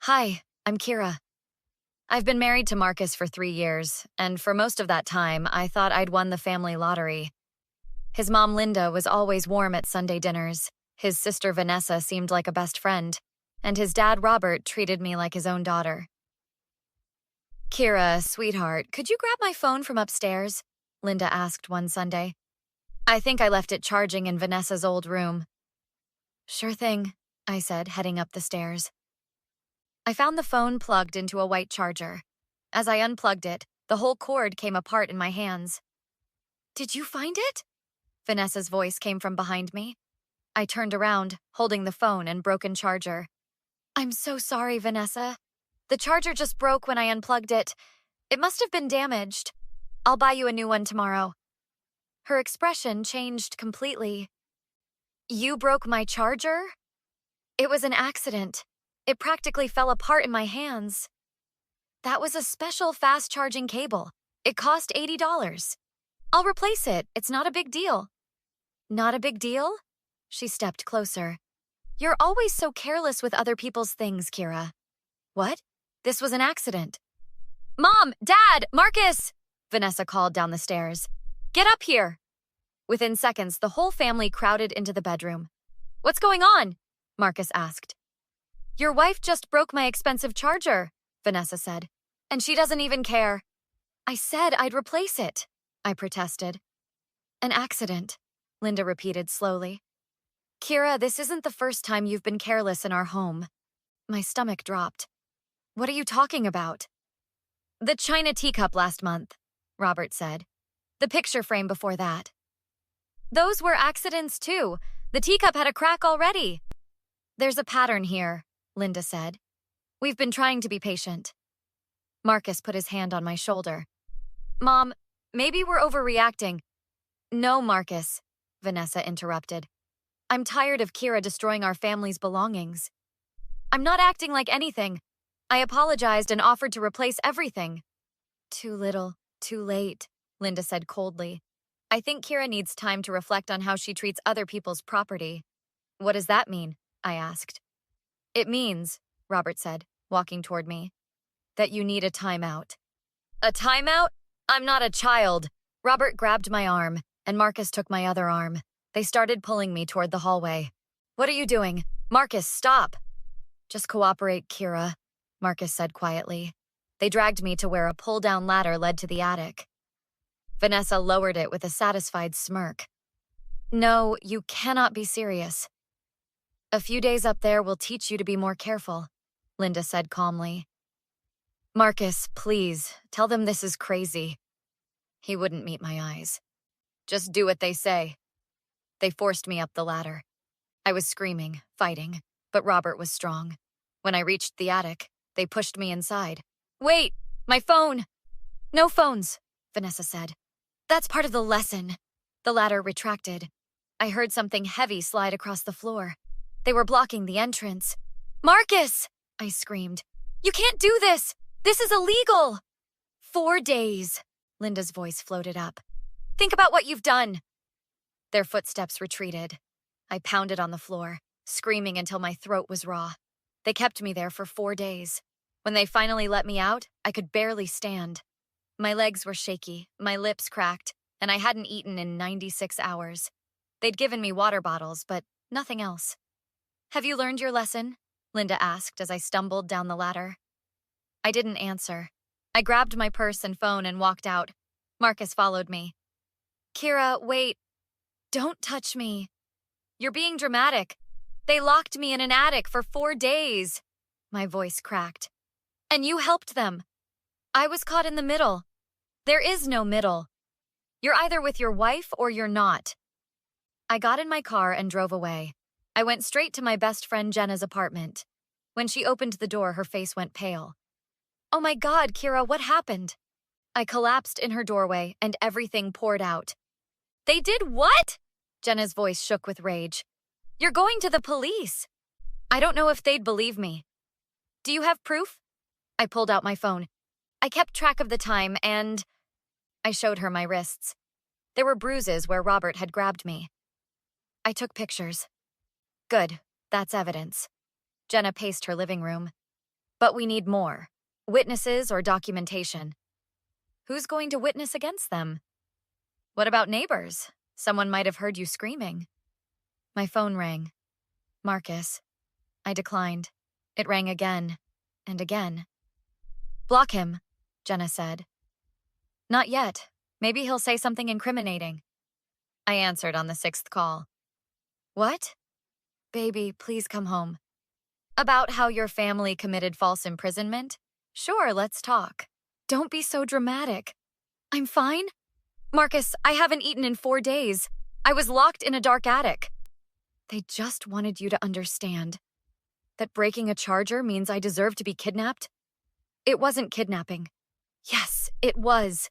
Hi, I'm Kira. I've been married to Marcus for 3 years, and for most of that time, I thought I'd won the family lottery. His mom, Linda, was always warm at Sunday dinners. His sister, Vanessa, seemed like a best friend, and his dad, Robert, treated me like his own daughter. Kira, sweetheart, could you grab my phone from upstairs? Linda asked one Sunday. I think I left it charging in Vanessa's old room. Sure thing, I said, heading up the stairs. I found the phone plugged into a white charger. As I unplugged it, the whole cord came apart in my hands. Did you find it? Vanessa's voice came from behind me. I turned around, holding the phone and broken charger. I'm so sorry, Vanessa. The charger just broke when I unplugged it. It must have been damaged. I'll buy you a new one tomorrow. Her expression changed completely. You broke my charger? It was an accident. It practically fell apart in my hands. That was a special fast-charging cable. It cost $80. I'll replace it. It's not a big deal. Not a big deal? She stepped closer. You're always so careless with other people's things, Kira. What? This was an accident. Mom! Dad! Marcus! Vanessa called down the stairs. Get up here! Within seconds, the whole family crowded into the bedroom. What's going on? Marcus asked. Your wife just broke my expensive charger, Vanessa said, and she doesn't even care. I said I'd replace it, I protested. An accident, Linda repeated slowly. Kira, this isn't the first time you've been careless in our home. My stomach dropped. What are you talking about? The china teacup last month, Robert said. The picture frame before that. Those were accidents too. The teacup had a crack already. There's a pattern here, Linda said. We've been trying to be patient. Marcus put his hand on my shoulder. Mom, maybe we're overreacting. No, Marcus, Vanessa interrupted. I'm tired of Kira destroying our family's belongings. I'm not acting like anything. I apologized and offered to replace everything. Too little, too late, Linda said coldly. I think Kira needs time to reflect on how she treats other people's property. What does that mean? I asked. It means, Robert said, walking toward me, that you need a timeout. A timeout? I'm not a child. Robert grabbed my arm, and Marcus took my other arm. They started pulling me toward the hallway. What are you doing? Marcus, stop! Just cooperate, Kira, Marcus said quietly. They dragged me to where a pull-down ladder led to the attic. Vanessa lowered it with a satisfied smirk. No, you cannot be serious. A few days up there will teach you to be more careful, Linda said calmly. Marcus, please, tell them this is crazy. He wouldn't meet my eyes. Just do what they say. They forced me up the ladder. I was screaming, fighting, but Robert was strong. When I reached the attic, they pushed me inside. Wait, my phone! No phones, Vanessa said. That's part of the lesson. The ladder retracted. I heard something heavy slide across the floor. They were blocking the entrance. Marcus! I screamed. You can't do this! This is illegal! 4 days, Linda's voice floated up. Think about what you've done. Their footsteps retreated. I pounded on the floor, screaming until my throat was raw. They kept me there for 4 days. When they finally let me out, I could barely stand. My legs were shaky, my lips cracked, and I hadn't eaten in 96 hours. They'd given me water bottles, but nothing else. Have you learned your lesson? Linda asked as I stumbled down the ladder. I didn't answer. I grabbed my purse and phone and walked out. Marcus followed me. Kira, wait. Don't touch me. You're being dramatic. They locked me in an attic for 4 days. My voice cracked. And you helped them. I was caught in the middle. There is no middle. You're either with your wife or you're not. I got in my car and drove away. I went straight to my best friend Jenna's apartment. When she opened the door, her face went pale. Oh my God, Kira, what happened? I collapsed in her doorway and everything poured out. They did what? Jenna's voice shook with rage. You're going to the police. I don't know if they'd believe me. Do you have proof? I pulled out my phone. I kept track of the time and... I showed her my wrists. There were bruises where Robert had grabbed me. I took pictures. Good, that's evidence. Jenna paced her living room. But we need more. Witnesses or documentation. Who's going to witness against them? What about neighbors? Someone might have heard you screaming. My phone rang. Marcus. I declined. It rang again and again. Block him, Jenna said. Not yet. Maybe he'll say something incriminating. I answered on the 6th call. What? Baby, please come home. About how your family committed false imprisonment? Sure, let's talk. Don't be so dramatic. I'm fine. Marcus, I haven't eaten in 4 days. I was locked in a dark attic. They just wanted you to understand that breaking a charger means I deserve to be kidnapped. It wasn't kidnapping. Yes, it was.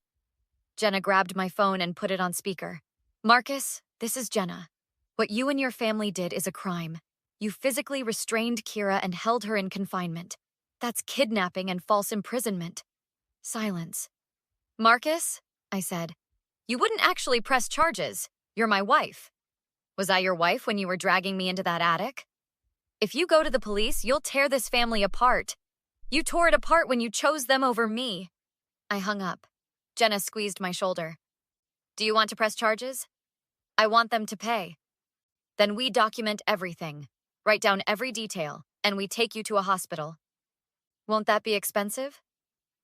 Jenna grabbed my phone and put it on speaker. Marcus, this is Jenna. What you and your family did is a crime. You physically restrained Kira and held her in confinement. That's kidnapping and false imprisonment. Silence. Marcus, I said, you wouldn't actually press charges. You're my wife. Was I your wife when you were dragging me into that attic? If you go to the police, you'll tear this family apart. You tore it apart when you chose them over me. I hung up. Jenna squeezed my shoulder. Do you want to press charges? I want them to pay. Then we document everything, write down every detail, and we take you to a hospital. Won't that be expensive?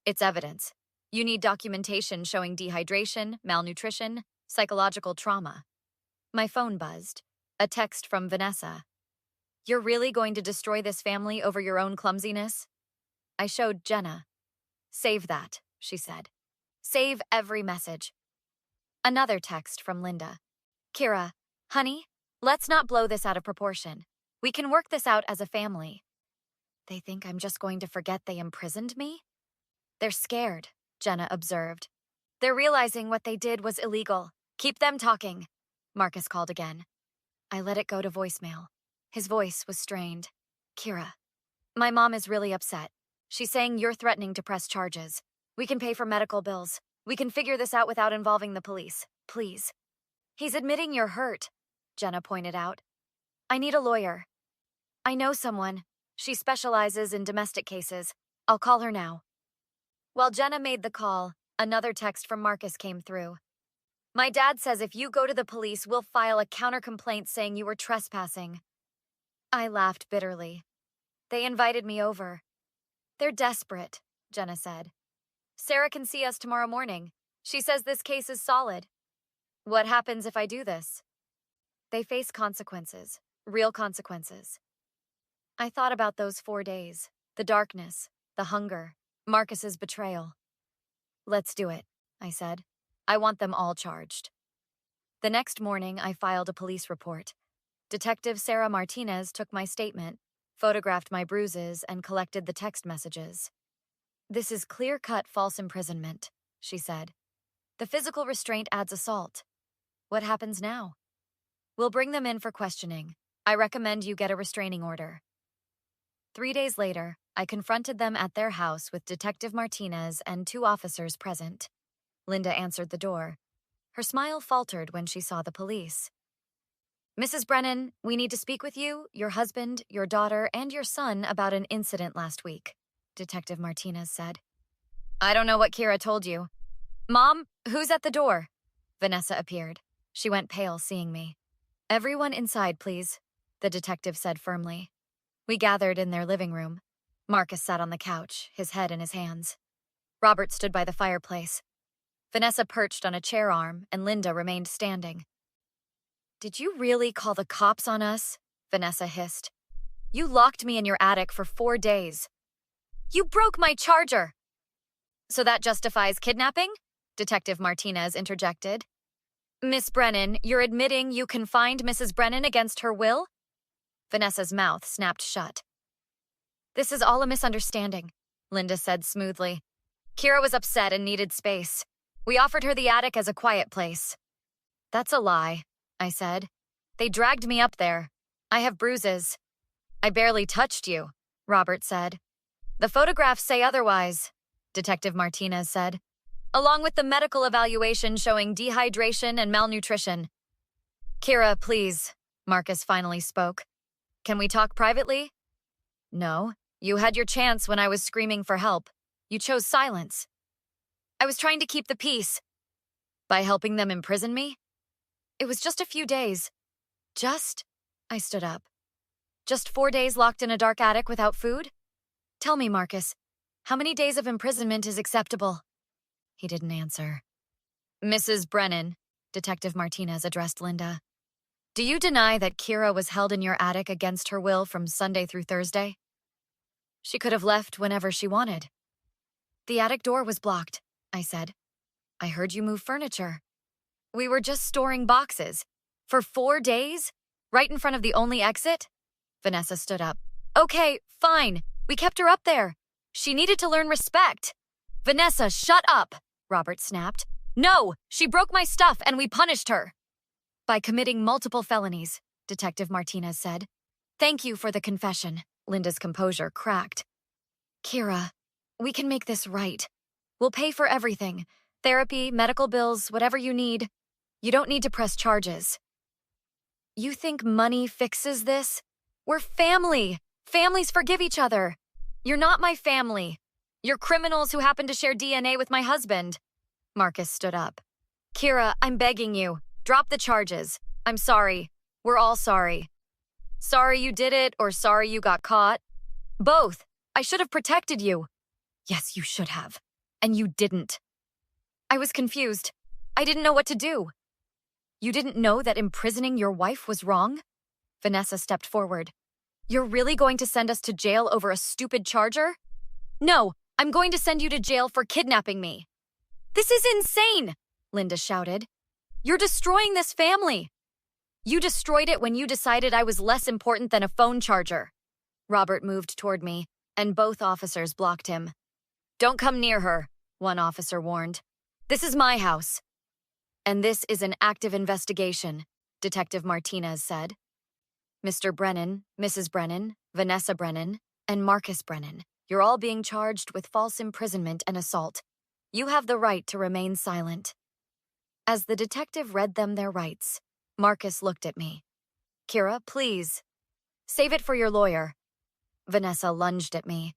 It's evidence. You need documentation showing dehydration, malnutrition, psychological trauma. My phone buzzed. A text from Vanessa. You're really going to destroy this family over your own clumsiness? I showed Jenna. Save that, she said. Save every message. Another text from Linda. Kira, honey, let's not blow this out of proportion. We can work this out as a family. They think I'm just going to forget they imprisoned me? They're scared, Jenna observed. They're realizing what they did was illegal. Keep them talking, Marcus called again. I let it go to voicemail. His voice was strained. Kira, my mom is really upset. She's saying you're threatening to press charges. We can pay for medical bills. We can figure this out without involving the police. Please. He's admitting you're hurt, Jenna pointed out. I need a lawyer. I know someone. She specializes in domestic cases. I'll call her now. While Jenna made the call, another text from Marcus came through. My dad says if you go to the police, we'll file a counter-complaint saying you were trespassing. I laughed bitterly. They invited me over. They're desperate, Jenna said. Sarah can see us tomorrow morning. She says this case is solid. What happens if I do this? They face consequences, real consequences. I thought about those 4 days, the darkness, the hunger, Marcus's betrayal. Let's do it, I said. I want them all charged. The next morning, I filed a police report. Detective Sarah Martinez took my statement, photographed my bruises, and collected the text messages. This is clear-cut false imprisonment, she said. The physical restraint adds assault. What happens now? We'll bring them in for questioning. I recommend you get a restraining order. 3 days later, I confronted them at their house with Detective Martinez and 2 officers present. Linda answered the door. Her smile faltered when she saw the police. Mrs. Brennan, we need to speak with you, your husband, your daughter, and your son about an incident last week, Detective Martinez said. I don't know what Kira told you. Mom, who's at the door? Vanessa appeared. She went pale seeing me. Everyone inside, please, the detective said firmly. We gathered in their living room. Marcus sat on the couch, his head in his hands. Robert stood by the fireplace. Vanessa perched on a chair arm, and Linda remained standing. Did you really call the cops on us? Vanessa hissed. You locked me in your attic for 4 days. You broke my charger! So that justifies kidnapping? Detective Martinez interjected. Miss Brennan, you're admitting you confined Mrs. Brennan against her will? Vanessa's mouth snapped shut. This is all a misunderstanding, Linda said smoothly. Kira was upset and needed space. We offered her the attic as a quiet place. That's a lie, I said. They dragged me up there. I have bruises. I barely touched you, Robert said. The photographs say otherwise, Detective Martinez said, along with the medical evaluation showing dehydration and malnutrition. Kira, please, Marcus finally spoke. Can we talk privately? No, You had your chance when I was screaming for help. You chose silence. I was trying to keep the peace. By helping them imprison me? It was just a few days. I stood up. Just 4 days locked in a dark attic without food? Tell me, Marcus, how many days of imprisonment is acceptable? He didn't answer. Mrs. Brennan, Detective Martinez addressed Linda. Do you deny that Kira was held in your attic against her will from Sunday through Thursday? She could have left whenever she wanted. The attic door was blocked, I said. I heard you move furniture. We were just storing boxes. For 4 days? Right in front of the only exit? Vanessa stood up. Okay, fine. We kept her up there. She needed to learn respect. Vanessa, shut up, Robert snapped. No, she broke my stuff and we punished her. By committing multiple felonies, Detective Martinez said. Thank you for the confession. Linda's composure cracked. Kira, we can make this right. We'll pay for everything. Therapy, medical bills, whatever you need. You don't need to press charges. You think money fixes this? We're family. Families forgive each other. You're not my family. You're criminals who happen to share DNA with my husband. Marcus stood up. Kira, I'm begging you. Drop the charges. I'm sorry. We're all sorry. Sorry you did it or sorry you got caught? Both. I should have protected you. Yes, you should have. And you didn't. I was confused. I didn't know what to do. You didn't know that imprisoning your wife was wrong? Vanessa stepped forward. You're really going to send us to jail over a stupid charger? No, I'm going to send you to jail for kidnapping me. This is insane, Linda shouted. You're destroying this family. You destroyed it when you decided I was less important than a phone charger. Robert moved toward me, and both officers blocked him. Don't come near her, one officer warned. This is my house. And this is an active investigation, Detective Martinez said. Mr. Brennan, Mrs. Brennan, Vanessa Brennan, and Marcus Brennan, you're all being charged with false imprisonment and assault. You have the right to remain silent. As the detective read them their rights, Marcus looked at me. Kira, please. Save it for your lawyer. Vanessa lunged at me.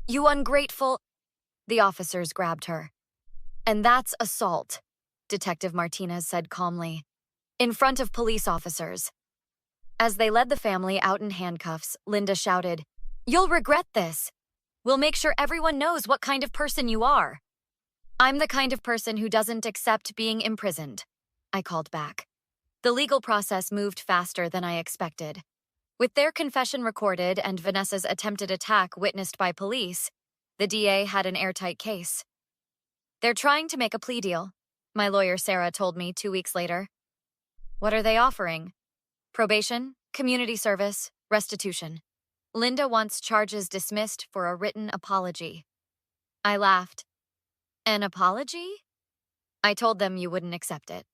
You ungrateful... The officers grabbed her. And that's assault, Detective Martinez said calmly. In front of police officers. As they led the family out in handcuffs, Linda shouted, You'll regret this. We'll make sure everyone knows what kind of person you are. I'm the kind of person who doesn't accept being imprisoned, I called back. The legal process moved faster than I expected. With their confession recorded and Vanessa's attempted attack witnessed by police, the DA had an airtight case. They're trying to make a plea deal, my lawyer Sarah told me 2 weeks later. What are they offering? Probation, community service, restitution. Linda wants charges dismissed for a written apology. I laughed. An apology? I told them you wouldn't accept it.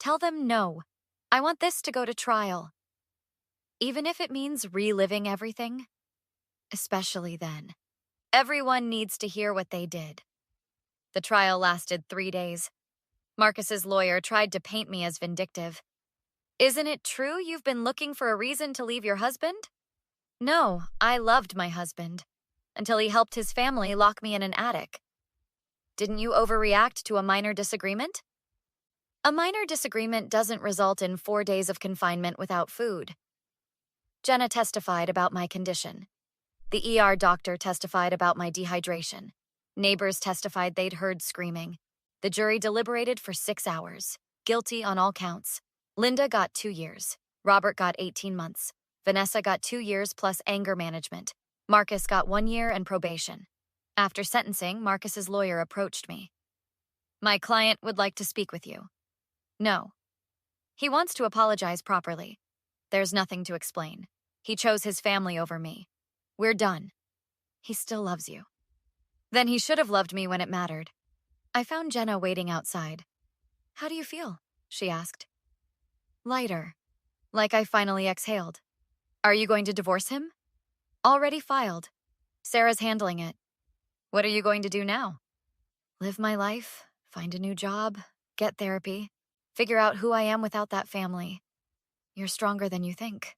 Tell them no. I want this to go to trial. Even if it means reliving everything. Especially then. Everyone needs to hear what they did. The trial lasted 3 days. Marcus's lawyer tried to paint me as vindictive. Isn't it true you've been looking for a reason to leave your husband? No, I loved my husband. Until he helped his family lock me in an attic. Didn't you overreact to a minor disagreement? A minor disagreement doesn't result in 4 days of confinement without food. Jenna testified about my condition. The ER doctor testified about my dehydration. Neighbors testified they'd heard screaming. The jury deliberated for 6 hours. Guilty on all counts. Linda got 2 years. Robert got 18 months. Vanessa got 2 years plus anger management. Marcus got 1 year and probation. After sentencing, Marcus's lawyer approached me. My client would like to speak with you. No. He wants to apologize properly. There's nothing to explain. He chose his family over me. We're done. He still loves you. Then he should have loved me when it mattered. I found Jenna waiting outside. How do you feel? She asked. Lighter. Like I finally exhaled. Are you going to divorce him? Already filed. Sarah's handling it. What are you going to do now? Live my life, find a new job, get therapy, figure out who I am without that family. You're stronger than you think.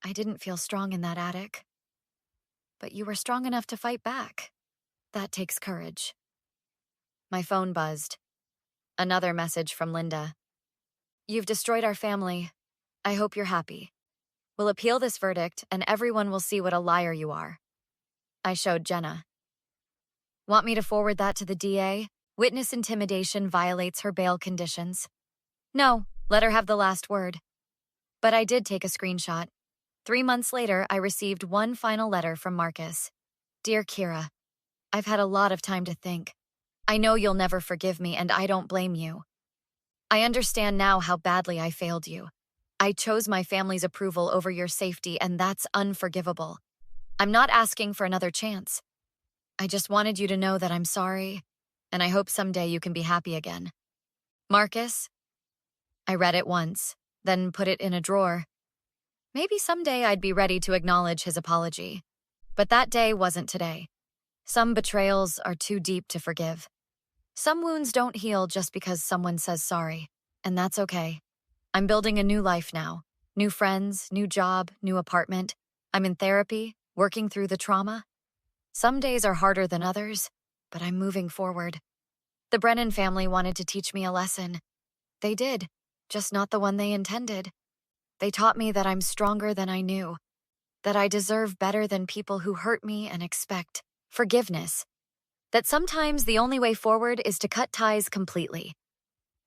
I didn't feel strong in that attic. but you were strong enough to fight back. That takes courage. My phone buzzed. Another message from Linda. You've destroyed our family. I hope you're happy. We'll appeal this verdict, and everyone will see what a liar you are. I showed Jenna. Want me to forward that to the DA? Witness intimidation violates her bail conditions. No, let her have the last word. But I did take a screenshot. 3 months later, I received one final letter from Marcus. Dear Kira, I've had a lot of time to think. I know you'll never forgive me, and I don't blame you. I understand now how badly I failed you. I chose my family's approval over your safety, and that's unforgivable. I'm not asking for another chance. I just wanted you to know that I'm sorry, and I hope someday you can be happy again. Marcus? I read it once, then put it in a drawer. Maybe someday I'd be ready to acknowledge his apology. But that day wasn't today. Some betrayals are too deep to forgive. Some wounds don't heal just because someone says sorry, and that's okay. I'm building a new life now. New friends, new job, new apartment. I'm in therapy, working through the trauma. Some days are harder than others, but I'm moving forward. The Brennan family wanted to teach me a lesson. They did, just not the one they intended. They taught me that I'm stronger than I knew, that I deserve better than people who hurt me and expect forgiveness, that sometimes the only way forward is to cut ties completely.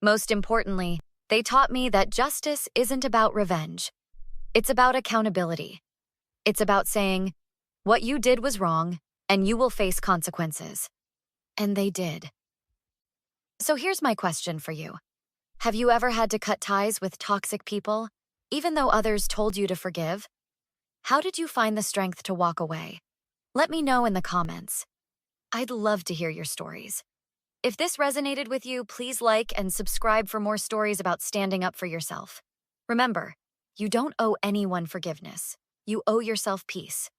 Most importantly, they taught me that justice isn't about revenge. It's about accountability. It's about saying, what you did was wrong, and you will face consequences. And they did. So here's my question for you. Have you ever had to cut ties with toxic people, even though others told you to forgive? How did you find the strength to walk away? Let me know in the comments. I'd love to hear your stories. If this resonated with you, please like and subscribe for more stories about standing up for yourself. Remember, you don't owe anyone forgiveness. You owe yourself peace.